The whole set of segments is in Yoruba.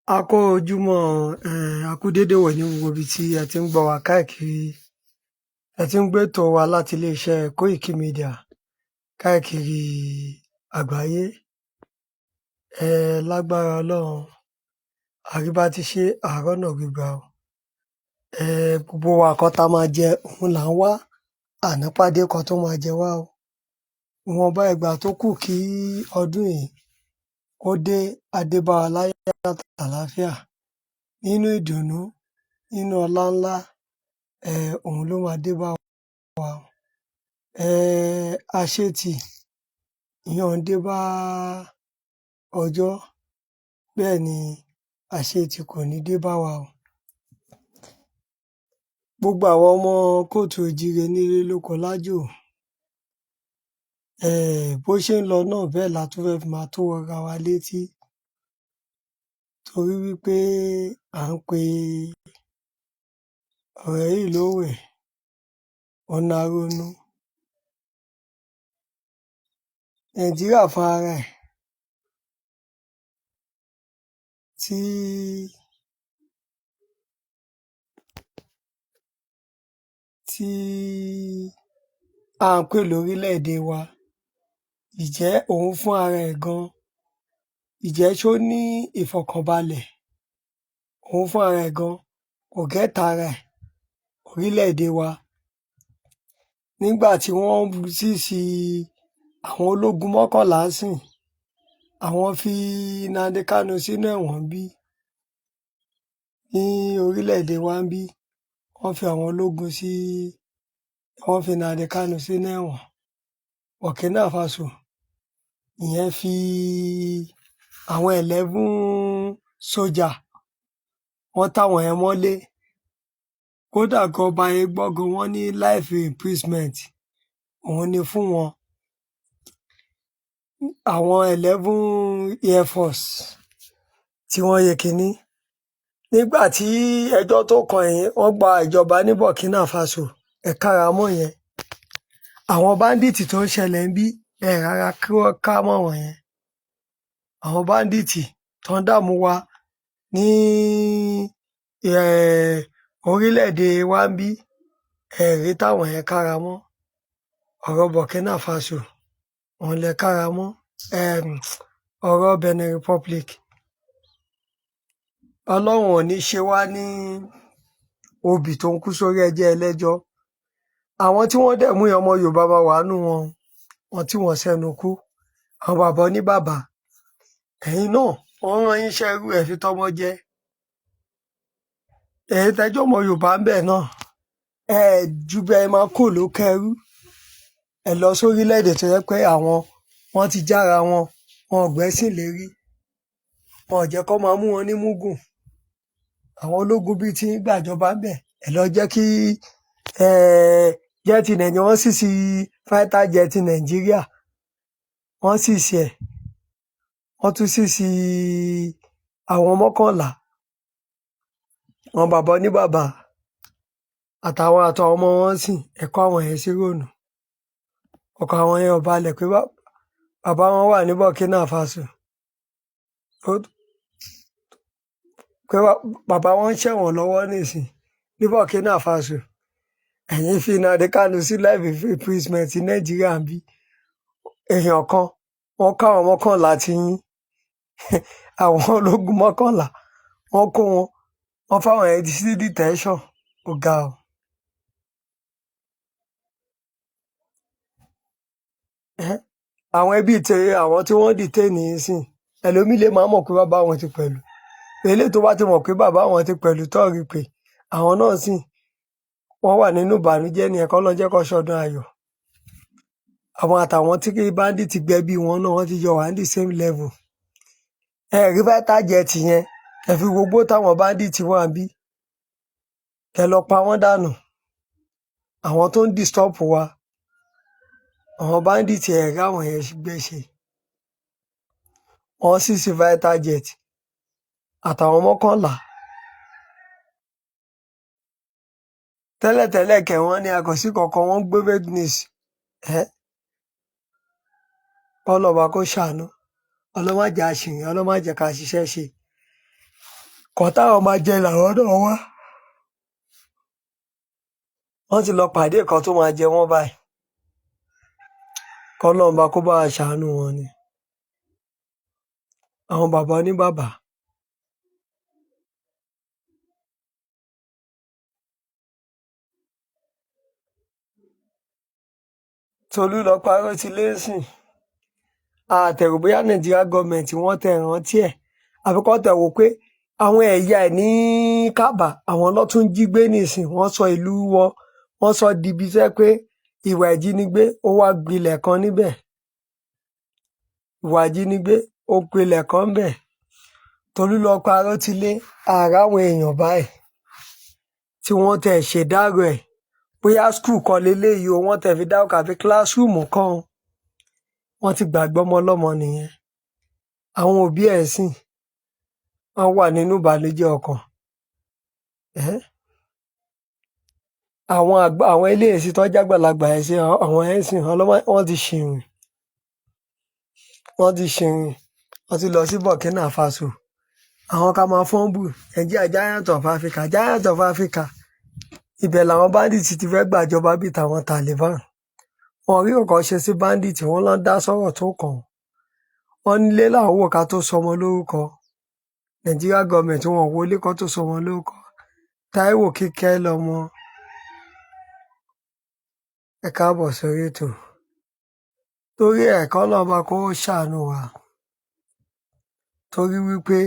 A kú ojúmọ́, a kú dédé wò ní gbogbo ibi tí ẹ ti ń gbọ́ wa káàkiri. Ẹ ti ń gbétò wa láti iléeṣẹ́ Koiki Media káàkiri àgbáyé. Lágbára Ọlọ́run, àríbá ti ṣe àárọ̀nà gbígbà o. Gbogbo wa kan tá máa jẹ òun là ń wá, ànípàdé kan tó máa jẹ wá o. Ìwọ̀nba ìgbà tó kù kí ọdún yìí kó dé adébáwa láyọ̀ àtàlàáfíà nínú ìdùnnú, nínú ọlá ńlá, òun ló máa dé bá wa o. Àṣetì ìyẹn ò ń dé bá ọjọ́, bẹ́ẹ̀ ni àṣetì kò ní dé bá wa o. Gbogbo àwọn ọmọ kóòtù òjíire nílé lóko lájò, bó ṣe ń lọ náà bẹ́ẹ̀ la tún fẹ́ fi máa tó ra wa létí, torí wípé à ń pe ọ̀rẹ́ yìí lówè, ó ń ronú. Nàìjíríà fún ara ẹ̀ tí à ń pè lórílẹ̀-èdè wa, ìjẹ́ òun fún ara ẹ̀ gan, ìjẹ́ ṣó ní ìfọ̀kànbalẹ̀, òun fún ara ẹ̀ gan kò gẹ́tà ara ẹ̀, orílẹ̀-èdè wa. Nígbà tí wọ́n ṣíṣí àwọn ológun 11 sìn, àwọn fi Nnamdi Kanu sínú ẹ̀wọ̀n bí ní orílẹ̀-èdè wa ń bí, wọ́n fi àwọn ológun wọ́n fi Nnamdi Kanu sínú ẹ̀wọ̀n. Burkina Faso ìyẹn fi àwọn 11 sójà wọ́n táwọn yẹn mọ́lé, kódà gan ọba yẹn gbọ́ gan wọ́n ní life imprisonment òun ni fún wọn. Àwọn 11 Air Force tí wọ́n yẹ kínní. Nígbà tí ẹjọ́ tó kan yẹn, wọ́n gba ìjọba ní Burkina Faso, kára mọ́ yẹn. Àwọn báńdíìtì tó ń ṣẹlẹ̀ ń bí, rárá kí wọ́n ká mọ́ wọn yẹn. Àwọn báńdíìtì tó ń dààmú wa ní orílẹ̀-èdè wa ń bí, rí táwọn yẹn kára mọ́. Ọ̀rọ̀ Burkina Faso òun lẹ kára mọ́, ọ̀rọ̀ Benin Republic. Ọlọ́run ò ní ṣe wá ní obì tó ń kú sórí ẹjẹ́ ẹlẹ́jọ́. Àwọn tí wọ́n dẹ̀ mú ọmọ Yorùbá máa wà nù wọn tí wọ́n sẹ́nu kú, àwọn bàbá oníbàbà. Ẹ̀yin náà wọ́n rán yín iṣẹ́ irú ẹ̀ fi tọ́mọ jẹ. Tẹ́jọ́ ọmọ Yorùbá ń bẹ̀ náà, ju bẹ́ẹ̀ máa kó ló kẹrú. Ẹ lọ sórílẹ̀-èdè tó yẹ pé wọ́n ti jára wọn ò gbẹ́sìn lérí, wọn ò jẹ́ kó máa mú wọn ní múgùn. Àwọn ológun bíi tí ń gbàjọba ń bẹ̀, ẹ lọ jẹ́ kí jẹ́ẹ̀tì Nàìjíríà, wọ́n sì sí fighter jet Nàìjíríà, wọ́n sì sí ẹ̀, wọ́n tún sì sí àwọn 11, àwọn bàbá oníbàbà àtàwọn ọmọ wọn sìn, ẹ̀kọ́ àwọn yẹn sí rònú. Ọkọ̀ àwọn yẹn ò balẹ̀ pé bàbá wọn wà ní Burkina Faso, pé bàbá wọn ń ṣẹ̀wọ̀n lọ́wọ́ nísìn ní Burkina Faso. Ẹ̀yin fi Nnamdi Kanu sí life imprisonment Nàìjíríà ń bí. Èèyàn kan wọ́n ká àwọn 11 tí yín, àwọn ológun 11 wọ́n kó wọn, wọ́n fáwọn yẹn sí detention. Ó ga o. Àwọn ẹbí àwọn tí wọ́n detain nísìn, ẹlòmíì lè máa mọ̀ pé bàbá wọn ti pẹ̀lú. Eléyìí tó bá ti mọ̀ pé bàbá wọn ti pẹ̀lú tó rí pé àwọn náà sìn wọ́n wà nínú ìbànújẹ́ ní ẹ̀kọ́ lọ́jẹ́ kó ṣọdún ayọ̀. Àwọn àtàwọn tí bandit gbẹ̀bí wọn náà wọ́n ti jọ wà ní the same level. Rí fighter jet yẹn, ẹ fi gbogbo táwọn bandit wà ń bí, kẹ lọ pa wọ́n dànù. Àwọn tó ń disturb wa, àwọn bandit rí àwọn yẹn gbẹ̀ṣe. Wọ́n sì sí fighter jet àtàwọn 11. Tẹ́lẹ̀tẹ́lẹ̀ kẹ̀ wọ́n ní àkọsí kankan, wọ́n gbé fake news. Ọlọ́ba kó ṣàánú, ọlọ́mọ jẹ́ àṣìrìn, ọlọ́mọ jẹ́ ká ṣiṣẹ́ ṣe. Nǹkan táwọn máa jẹ làwọn náà wá. Wọ́n ti lọ pàdé nǹkan tó máa jẹ wọ́n báyìí. Kọ́lọ́run bá kó bá wa ṣàánú wọn ni. Àwọn bàbá oníbàbà. Tolúlọpọ̀ Arótilé-sìn. Àtẹ̀rò bóyá Nàìjíríà gọ́ọ̀mẹ̀ntì wọ́n tẹ ìrántí ẹ̀. Àfi kọ́ tẹ̀ wò pé àwọn ẹ̀yà ẹ̀ ní Kábà àwọn ló tún jí gbé nísìn. Wọ́n sọ ìlú wọn, wọ́n sọ di ibi tẹ́ pé ìwà ìjínigbé ó wá gbilẹ̀ kan níbẹ̀. Ìwà ìjínigbé ó gbilẹ̀ kan ńbẹ̀. Tolúlọpọ̀ Arótilé àrá àwọn èèyàn báyìí tí wọ́n tẹ̀ ṣèdárò ẹ̀. Bóyá skul kan leléyìí o, wọ́n tẹ̀ fi dárúkọ àbí kílásírúùmù kan o. Wọ́n ti gbàgbé ọmọ ọlọ́mọ nìyẹn. Àwọn òbí ẹ̀ sìn, wọ́n wà nínú ìbànújẹ́ ọkàn. Àwọn eléyìí tó jágbàlagbà ẹ̀ sìn, àwọn ẹ̀ sìn, wọ́n ti ṣìrìn. Wọ́n ti ṣìrìn. Wọ́n ti lọ sí Burkina Faso. Àwọn ká máa fọ́nbù Nàìjíríà Giant of Africa, Giant of Africa. Ibẹ̀ làwọn bandits ti fẹ́ gbàjọba bíi tàwọn Taliban. Wọn rí nǹkan ṣe sí bandits, wọ́n lọ ń dá sọ́rọ̀ tó kàn. Wọ́n nílé làwọn wò ká tó sọmọ lórúkọ. Nàìjíríà gọ́ọ̀mẹ̀ntì wọn wọlé kó tó sọmọ lórúkọ. Táíwò Kíkẹ́ lọmọ. Ẹ káàbọ̀ sórí ètò. Torí ẹ̀kọ́ náà bá kó ṣàánú wa. Torí wípé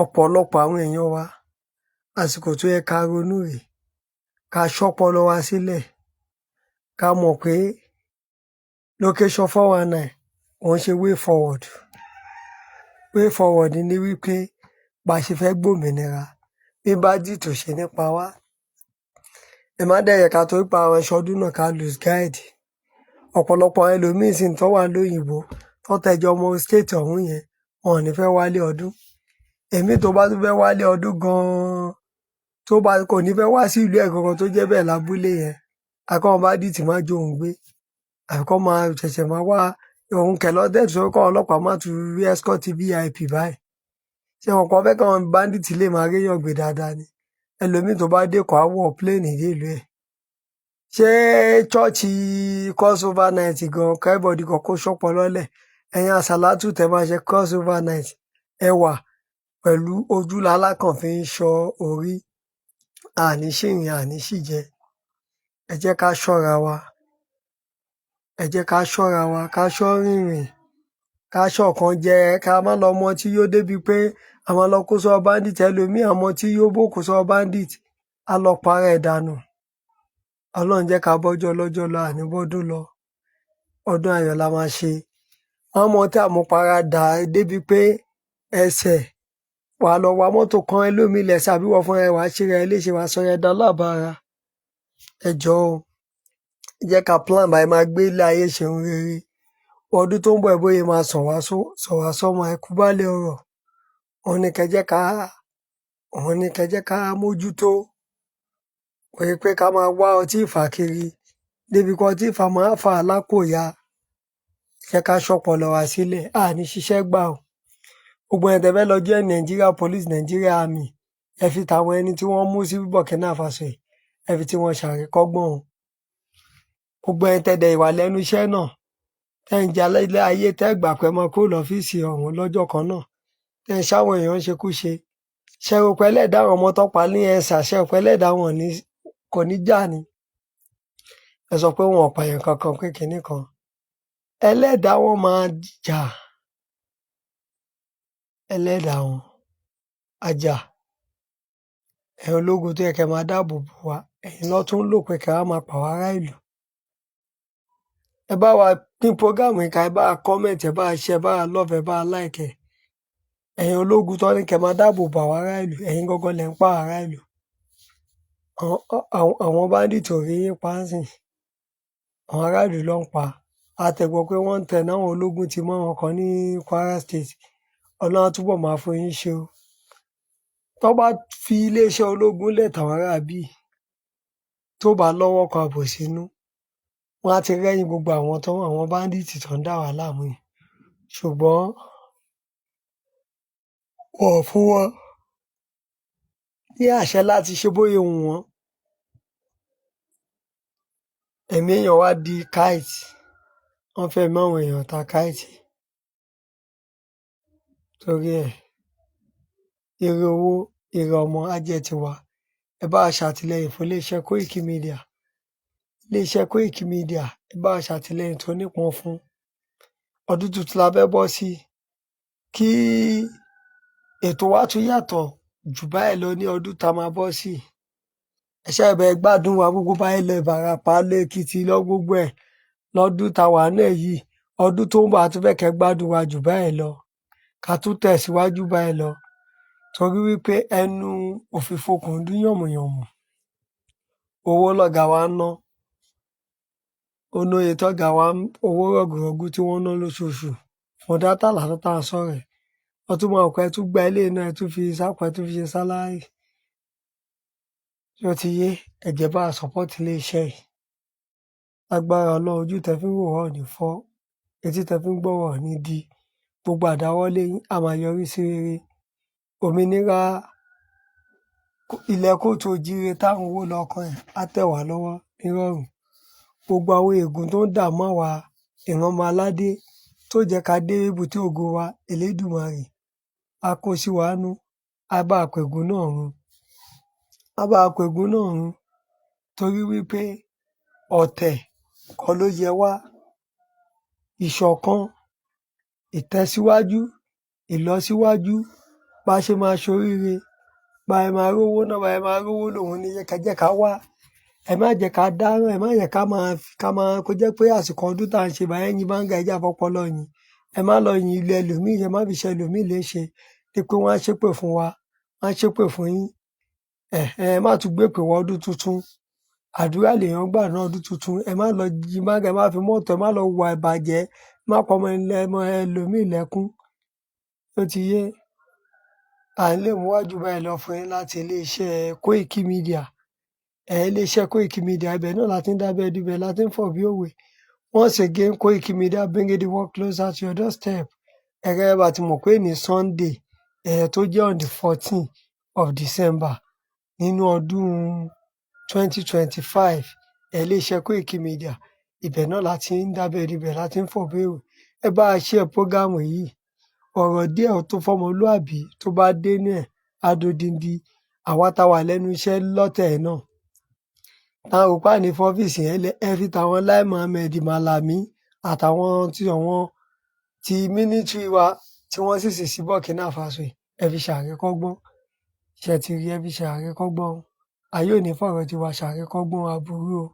ọ̀pọ̀lọpọ̀ àwọn èèyàn wa àsìkò tó yẹ ká ronú rèé, ká ṣọ́pọlọ wa sílẹ̀, ká mọ̀ pé location 419 òun ṣe way forward. Way forward ni wípé bá ṣe fẹ́ gbòmìnira bí bá dìtò ṣe nípa wá. Ẹ má dẹ̀yẹ̀ ká torí pa àwọn ṣọdún náà ká lose guide. Ọ̀pọ̀lọpọ̀ ẹlòmíín sì tó wà lóyìnbó tó tẹjọ ọmọ state ọ̀hún yẹn, wọn ò ní fẹ́ wálé ọdún. Èmi tó bá tún fẹ́ wálé ọdún gan-an tó bá kò ní fẹ́ wá sí ìlú ẹ̀ gangan tó jẹ́ bẹ́ẹ̀ lábúlé yẹn, àkọ́wọn bá dìtì má jó òun gbé. Àkọ́ máa ṣẹ̀ṣẹ̀ máa wá òun kẹ̀lọ́ dẹ̀ tó kọ́ ọlọ́pàá má tún rí escort VIP báyìí. Ṣé wọn kọ́ fẹ́ káwọn bandit lè máa réyàn gbé dáadáa ni? Ẹlòmíì tó bá dé kọ́ á wọ̀ pléènì dé ìlú ẹ̀. Ṣé chọ́ọ̀chì crossover night gan kẹ́bọ̀dì kan kó ṣọ́pọ̀ lọ́lẹ̀ ẹ̀yin àsàlátù tẹ́ máa ṣe crossover night ẹ wà pẹ̀lú ojú lálákàn fi ń ṣọ́ orí àní ṣìrìn àní ṣìjẹ. Ẹ jẹ́ ká ṣọ́ra wa. Ẹ jẹ́ ká ṣọ́ra wa, ká ṣọ́ rìnrìn, ká ṣọ̀kan jẹ, ká má lọ mọ tí yóò débi pé àwọn lọ kó sọ́wọ́ bandit ẹlòmíì àmọ́ tí yóò bò kó sọ́wọ́ bandit á lọ para ẹ̀ dànù. Ọlọ́run jẹ́ ká bọ́jọ́ lọ́jọ́ lọ àní bọ́dún lọ. Ọdún ayọ̀ la máa ṣe. Wọ́n mọ tí àmupara dà débi pé ẹsẹ̀ wà lọ wa mọ́tò kan ẹlòmíì lẹ́sẹ̀ àbí wọ́n fún ẹ wàá ṣe rẹ léṣe wàá sọ ẹ dá lábàárà. Ẹ jọ̀ọ́ o. Jẹ́ ká plan báyìí máa gbé ilé ayé ṣeun rere. Ọdún tó ń bọ̀ bóyá máa sọ̀ wá sọ́mọ ẹkú bálẹ̀ ọ̀rọ̀. Òun ni kẹjẹ́ ká mójútó. Kò yẹ pé ká máa wá ọtí ìfà kiri. Débi kan ọtí ìfà máa fà á lákòóyá. Jẹ́ ká ṣọ́pọlọ wa sílẹ̀. Àní ṣiṣẹ́ gbà o. Gbogbo ẹ̀ tẹ́fẹ́ lọ jẹ́ Nigeria Police, Nigeria Army. Ẹ fi tàwọn ẹni tí wọ́n mú sí Burkina Faso yìí. Ẹ fi tí wọ́n ṣàríkọ́gbọ́n o. Gbogbo ẹ̀ tẹ̀dẹ̀ ìwà lẹ́nu iṣẹ́ náà. Tẹ́ ń jalè ilé ayé tẹ́ gbà pé mọ́ kúrò lọ́fíìsì ọ̀hún lọ́jọ́ kan náà. Tẹ́ ń ṣáwọn èèyàn ṣekúṣe. Ṣẹ̀rọ̀pẹ́ lẹ́dá àwọn ọmọ tọ́pa ní ẹ̀sà ṣẹ̀rọ̀pẹ́ lẹ́dá wọn kò ní jà ni. Ẹ sọ pé wọn ò pààyàn kankan pé kinní kan. Ẹlẹ́dàá wọn máa jà. Ẹlẹ́dàá wọn á jà. Ẹ̀yin ológun tó yẹ kẹ́ máa dáàbò bò wá. Ẹ̀yin ló tún lò pé kẹ́ wá máa pàwọ́ ará ìlú. Ẹ bá wa pín program yìí ká ẹ bá wa comment ẹ bá wa share ẹ bá wa love ẹ bá wa like ẹ. Ẹ̀yin ológun tó ní kẹ́ máa dáàbò bò àwọn ará ìlú ẹ̀yin gangan lẹ̀ ń pa ará ìlú. Àwọn bandit ò rí yín pa á sìn. Àwọn ará ìlú ló ń pa. Àtẹ̀gbọ́ pé wọ́n ń tẹ̀ náwọn ológun ti mọ́ wọn kan ní Kwara State. Ọlọ́run á túbọ̀ máa fún yín ṣe o. Tó bá fi iléeṣẹ́ ológun lẹ̀ tàwọn ará bí tó bá lọ́wọ́ kan àbò sínú wọ́n á ti rẹ́yìn gbogbo àwọn bandit tó ń dà wá láàmú yìí. Ṣùgbọ́n wọn ò fún wọn ní àṣẹ láti ṣe bóyá wù wọ́n. Ẹ̀mí èèyàn wá di kite, wọ́n fẹ́ mú àwọn èèyàn ta kite. Torí ẹ̀, ire owó, ire ọmọ á jẹ́ tiwa. Ẹ bá wa ṣàtìlẹ́yìn fún iléeṣẹ́ Koiki Media. Iléeṣẹ́ Koiki Media, ẹ bá wa ṣàtìlẹ́yìn tó nípọn fún. Ọdún tuntun la fẹ́ bọ́ sí. Kí ètò wa tún yàtọ̀ jù báyìí lọ ní ọdún tá a máa bọ́ sí. Ẹ ṣáà bá ẹ gbádùn wa gbogbo báyìí lọ Ìbàràpá lọ Èkìtì lọ gbogbo ẹ̀ lọ́dún tá a wà náà yìí. Ọdún tó ń bọ̀ a tún fẹ́ kẹ́ gbádùn wa jù báyìí lọ. Ká tún tẹ̀síwájú báyìí lọ. Torí wípé ẹnu òfìfo kò ń dún yànmùyànmù. Owó lọ̀gá wa ń ná. Ó nóye tọ́gá wa owó rọ̀gùrọ̀gù tí wọ́n ń ná lóṣooṣù fún dátà lásán tá à ń sọ̀rọ̀ ẹ̀. Wọ́n tún máa kọ́ ẹ tún gba ilé náà ẹ tún fi sápò ẹ tún fi ṣe sálárì. Ṣé ó ti yé? Ẹ jẹ́ bá a sọ́pọ́ọ̀tì iléeṣẹ́ yìí. Lágbára Ọlọ́run ojú tẹ́ fi ń wò wá ò ní fọ́. Etí tẹ́ fi ń gbọ́ wá ò ní di. Gbogbo àdáwọ́lé yín á máa yọrí sí rere. Òmìnira ilẹ̀ kóòtù òjíire táwọn wò lọ́kàn ẹ̀ á tẹ̀ wá lọ́wọ́ nírọ̀rùn. Gbogbo àwọn ègún tó ń dààmú àwa ìran ọmọ aládé tó jẹ́ ká dé èbúté ògo wa Elédùmarè á kó sí wa nú. Á bá a pẹ̀gún náà run. Á bá a pẹ̀gún náà run. Torí wípé ọ̀tẹ̀ kọ́ ló yẹ wá. Ìṣọ̀kan, ìtẹ̀síwájú, ìlọsíwájú, bá ṣe máa ṣoríire, bá ẹ máa rówó náà, bá ẹ máa rówó lòun ní jẹ́ ká wá. Ẹ má jẹ́ ká dáràn, ẹ má jẹ́ ká máa kó jẹ́ pé àsìkò ọdún tá à ń ṣe báyẹn yín báńgá ẹja fọpọlọ yín. Ẹ má lọ yin ilé ẹlòmíì, ẹ má fi ṣe ẹlòmíì léṣe. Ní pé wọ́n á ṣépè fún wa, wọ́n á ṣépè fún yín. Ẹ má tún gbé pè wọ ọdún tuntun. Àdúrà lèèyàn gbà ní ọdún tuntun. Ẹ má lọ jí báńgá, ẹ má fi mọ́tò, ẹ má lọ hùwà ìbàjẹ́, ẹ má pa ọmọ ẹlòmíì lẹ́kún. Ó ti yé. À ń lè mú wájú báyìí lọ fún yín láti iléeṣẹ́ Koiki Media. Iléeṣẹ́ Koiki Media ibẹ̀ náà la ti ń dábẹ́ dúbẹ̀ la ti ń fọ̀ bí òwe. Once again, Koiki Media bringing the world closer to your doorstep. Gẹ́gẹ́ bá ti mọ̀ pé ní Sunday tó jẹ́ on the 14th of December nínú ọdún 2025 iléeṣẹ́ Koiki Media ibẹ̀ náà la ti ń dábẹ́ dúbẹ̀ la ti ń fọ̀ bí òwe. Ẹ bá a share prógámù yìí. Ọ̀rọ̀ díẹ̀ tó fọmọlúàbí tó bá dé náà á dodindi. Àwa tá wà lẹ́nu iṣẹ́ lọ́tẹ̀ náà. Táwọn òpá ní fọ́fíìsì yẹn lẹ ẹ fi tàwọn Lai Mohammed Malami àtàwọn ti mínítírì wa tí wọ́n sì sì sí Burkina Faso ẹ fi ṣàríkọ́gbọ́n. Ṣé ti rí ẹ fi ṣàríkọ́gbọ́n? Ayé ò ní fọ̀rọ̀ tiwa ṣàríkọ́gbọ́n aburú o.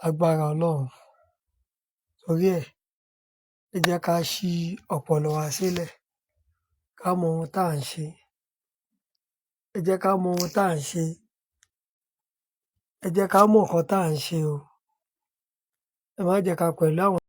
Agbára Ọlọ́run. Torí ẹ̀, ẹ jẹ́ ká ṣí ọpọlọ wa sílẹ̀. Ká mọ ohun tá à ń ṣe. Ẹ jẹ́ ká mọ ohun tá à ń ṣe. Ẹ jẹ́ ká mọ nǹkan tá à ń ṣe o. Ẹ má jẹ́ ká pẹ̀lú àwọn